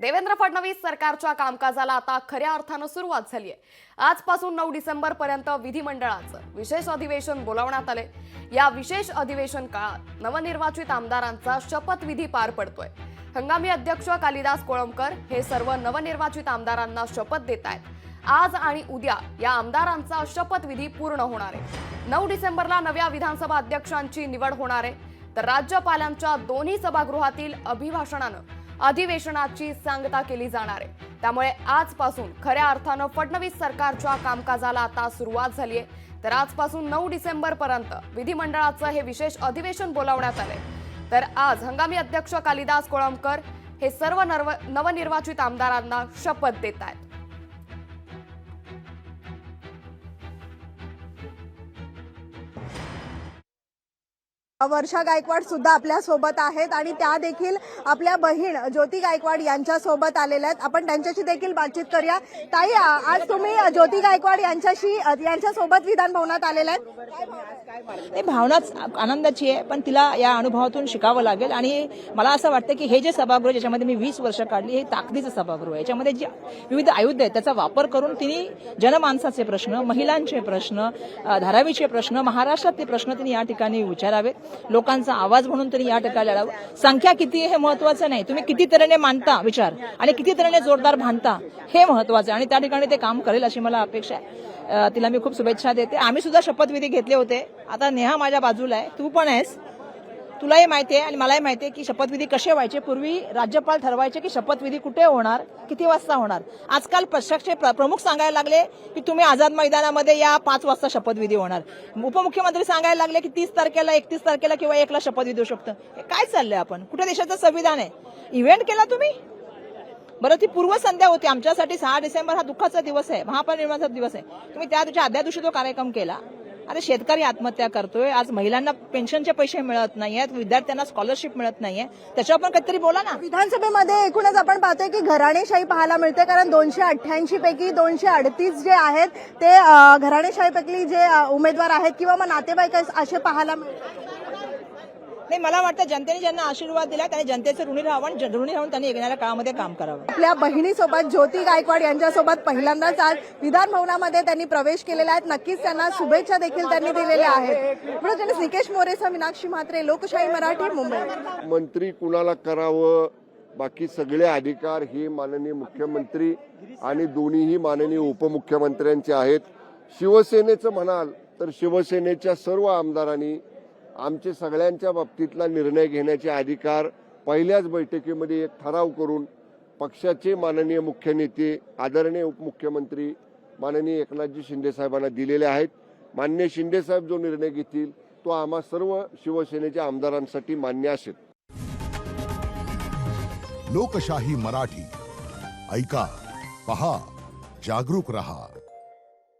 देवेंद्र फडणवीस सरकारच्या कामकाजाला आता खऱ्या अर्थानं सुरुवात झाली आहे। आजपासून 9 डिसेंबर पर्यंत विधिमंडळाचं विशेष अधिवेशन बोलावण्यात आले। या विशेष अधिवेशन काळात नवनिर्वाचित आमदारांचा शपथविधी पार पडतोय। हंगामी अध्यक्ष कालिदास कोळंबकर हे सर्व नवनिर्वाचित आमदारांना शपथ देत आहेत। आज आणि उद्या या आमदारांचा शपथविधी पूर्ण होणार आहे। 9 डिसेंबरला नव्या विधानसभा अध्यक्षांची निवड होणार आहे, तर राज्यपालांच्या दोन्ही सभागृहातील अभिभाषणानं अधिवेशनाची सांगता केली जाणार आहे। त्यामुळे आजपासून खऱ्या अर्थानं फडणवीस सरकारच्या कामकाजाला आता सुरुवात झाली आहे। तर आजपासून 9 डिसेंबर पर्यंत विधिमंडळाचं हे विशेष अधिवेशन बोलावण्यात आलंय। तर आज हंगामी अध्यक्ष कालिदास कोळंबकर हे सर्व नवनिर्वाचित आमदारांना शपथ देत आहेत। वर्षा गायकवाड सुद्धा आपल्या सोबत आहेत आणि त्या देखील आपल्या बहीण ज्योती गायकवाड यांच्या सोबत आलेल्या आहेत। आपण त्यांच्याशी देखील बातचीत करूया। ताई, आज तुम्ही ज्योती गायकवाड यांच्या सोबत विधान भवनात आलेल्या आहेत। भावनाच आनंदाची आहे, पण तिला या अनुभवातून शिकावं लागेल। आणि मला असं वाटतं की हे जे सभागृह ज्याच्यामध्ये मी 20 वर्ष काढली, हे ताकदीचं सभागृह आहे। याच्यामध्ये जे विविध आयुध आहेत त्याचा वापर करून तिने जनमानसाचे प्रश्न, महिलांचे प्रश्न, धारावीचे प्रश्न, महाराष्ट्रातले प्रश्न तिने या ठिकाणी विचारावेत। लोकांचा आवाज म्हणून तरी या ठिकाणी लढावं। संख्या किती हे महत्वाचं नाही, तुम्ही किती तऱ्हेने मांडता विचार आणि किती तऱ्हेने जोरदार भांडता हे महत्वाचं आहे। आणि त्या ठिकाणी ते काम करेल अशी मला अपेक्षा आहे। तिला मी खूप शुभेच्छा देते। आम्ही सुद्धा शपथविधी घेतले होते। आता नेहा माझ्या बाजूला आहे, तू पण आहेस, तुलाही माहिती आहे आणि मलाही माहिती आहे की शपथविधी कसे व्हायचे। पूर्वी राज्यपाल ठरवायचे की शपथविधी कुठे होणार, किती वाजता होणार। आजकाल पक्षाचे प्रमुख सांगायला लागले की तुम्ही आझाद मैदानामध्ये या, 5 वाजता शपथविधी होणार। उपमुख्यमंत्री सांगायला लागले की 30 तारखेला, 31 तारखेला किंवा 1 ला शपथविधी होऊ शकतं। काय चाललंय? आपण कुठे देशाचं संविधान आहे? इव्हेंट केला तुम्ही? बरं, ती पूर्वसंध्या होती आमच्यासाठी। 6 डिसेंबर हा दुःखाचा दिवस आहे, महापरिनिर्वाणाचा दिवस आहे। तुम्ही त्या दिवशी आदल्या दिवशी तो कार्यक्रम केला। अरे, शेतकरी आत्महत्या करतोय, आज महिलांना पेन्शनचे पैसे मिळत नाहीयेत, विद्यार्थ्यांना स्कॉलरशिप मिळत नाहीये, त्याच्यावर पण काहीतरी बोला ना। विधानसभेमध्ये एकूणच आपण पाहतोय की घराणेशाही पाहायला मिळते, कारण 288 पैकी 238 जे आहेत ते घराणेशाहीपैकी जे उमेदवार आहेत किंवा मग नातेवाईक असे पाहायला मिळतात। नाही, मला वाटतं जनतेने ज्यांना आशीर्वाद दिला त्यांनी जनतेचं ऋणी राहावं, ऋणी राहून त्यांनी येणाऱ्या काळामध्ये काम करावं। आपल्या बहिणीसोबत ज्योती गायकवाड यांच्यासोबत पहिल्यांदाच आज विधान भवनामध्ये त्यांनी प्रवेश केलेला आहे। नक्कीच त्यांना शुभेच्छा देखील त्यांनी दिलेल्या आहेत। निकेश मोरेसह मीनाक्षी म्हात्रे, लोकशाही मराठी, मुंबई। मंत्री कुणाला करावं, बाकी सगळे अधिकार हे माननीय मुख्यमंत्री आणि दोन्हीही माननीय उपमुख्यमंत्र्यांचे आहेत। शिवसेनेचं म्हणाल तर शिवसेनेच्या सर्व आमदारांनी आमचे सगळ्यांच्या बाबतीतला निर्णय घेण्याचे अधिकार पहिल्याच बैठकीमध्ये एक ठराव करून पक्षाचे माननीय मुख्य नेते, आदरणीय उपमुख्यमंत्री माननीय एकनाथजी शिंदे साहेबांना दिलेले आहेत। माननीय शिंदे साहेब जो निर्णय घेतील तो आम्हा सर्व शिवसेनेच्या आमदारांसाठी मान्य असेल। लोकशाही मराठी ऐका, पहा, जागरूक रहा।